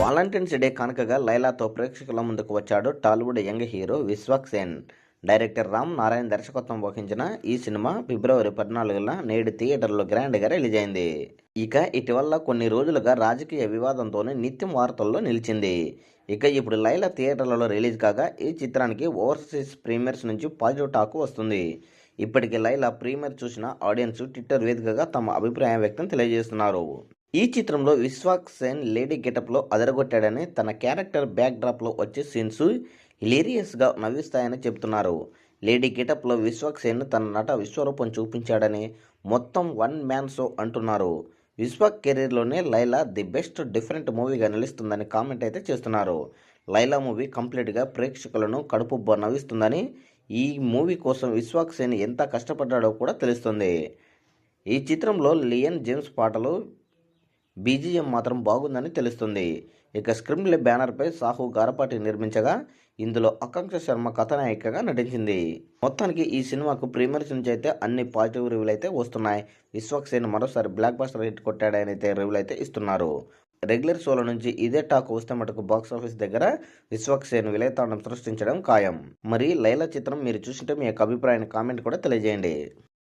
Valentine's day కానుకగా లైలాతో ప్రేక్షకుల ముందుకు వచ్చాడు Tollywood young hero Vishwak Sen. Director Ram Narayan దర్శకత్వం వహించిన ఈ సినిమా ఫిబ్రవరి 14న నేడు థియేటర్లో గ్రాండ్గా రిలీజ్ అయింది. ఇక ఇటీవల కొన్ని రోజులుగా రాజకీయ వివాదంతోనే నిత్యం వార్తల్లో నిలిచింది. ఇక ఇప్పుడు లైలా థియేటర్లలో రిలీజ్ కాగా ఈ చిత్రానికి ఓవర్సీస్ ప్రీమియర్స్ నుంచి పాజిటివ్ టాక్ వస్తుంది. ఇప్పటికే లైలా ప్రీమియర్ చూసిన ఆడియన్స్ ట్విట్టర్ వేదికగా తమ అభిప్రాయం వ్యక్తం తెలియజేస్తున్నారు. ఈ చిత్రంలో విశ్వక్ సేన్ లేడీ గెటప్లో అదరగొట్టాడని, తన క్యారెక్టర్ బ్యాక్ డ్రాప్లో వచ్చే సీన్స్ హిలేరియస్గా నవ్విస్తాయని చెబుతున్నారు. లేడీ గెటప్లో విశ్వక్ సేన్ తన నట విశ్వరూపం చూపించాడని, మొత్తం వన్ మ్యాన్ షో అంటున్నారు. విశ్వక్ కెరీర్లోనే లైలా ది బెస్ట్ డిఫరెంట్ మూవీగా నిలుస్తుందని కామెంట్ అయితే చేస్తున్నారు. లైలా మూవీ కంప్లీట్గా ప్రేక్షకులను కడుపుబ్బ నవ్విస్తుందని, ఈ మూవీ కోసం విశ్వక్ సేన్ ఎంత కష్టపడ్డాడో కూడా తెలుస్తుంది. ఈ చిత్రంలో లియన్ జేమ్స్ పాటలు, బీజీఎం మాత్రం బాగుందని తెలుస్తుంది. ఇక స్క్రీన్ ప్లే బ్యానర్పై సాహు గారపాటి నిర్మించగా, ఇందులో ఆకాంక్ష శర్మ కథానాయికగా నటించింది. మొత్తానికి ఈ సినిమాకు ప్రీమియర్స్ నుంచి అయితే అన్ని పాజిటివ్ రివ్యూలు అయితే వస్తున్నాయి. విశ్వక్ సేన్ మరోసారి బ్లాక్ బస్టర్ హిట్ కొట్టాడని అయితే రివ్యూలు అయితే ఇస్తున్నారు. రెగ్యులర్ షోల నుంచి ఇదే టాక్ వస్తే మటుకు బాక్సాఫీస్ దగ్గర విశ్వక్ సేన్ విలయతాండం సృష్టించడం ఖాయం. మరి లైలా చిత్రం మీరు చూసింటే మీ యొక్క అభిప్రాయాన్ని కామెంట్ కూడా తెలియజేయండి.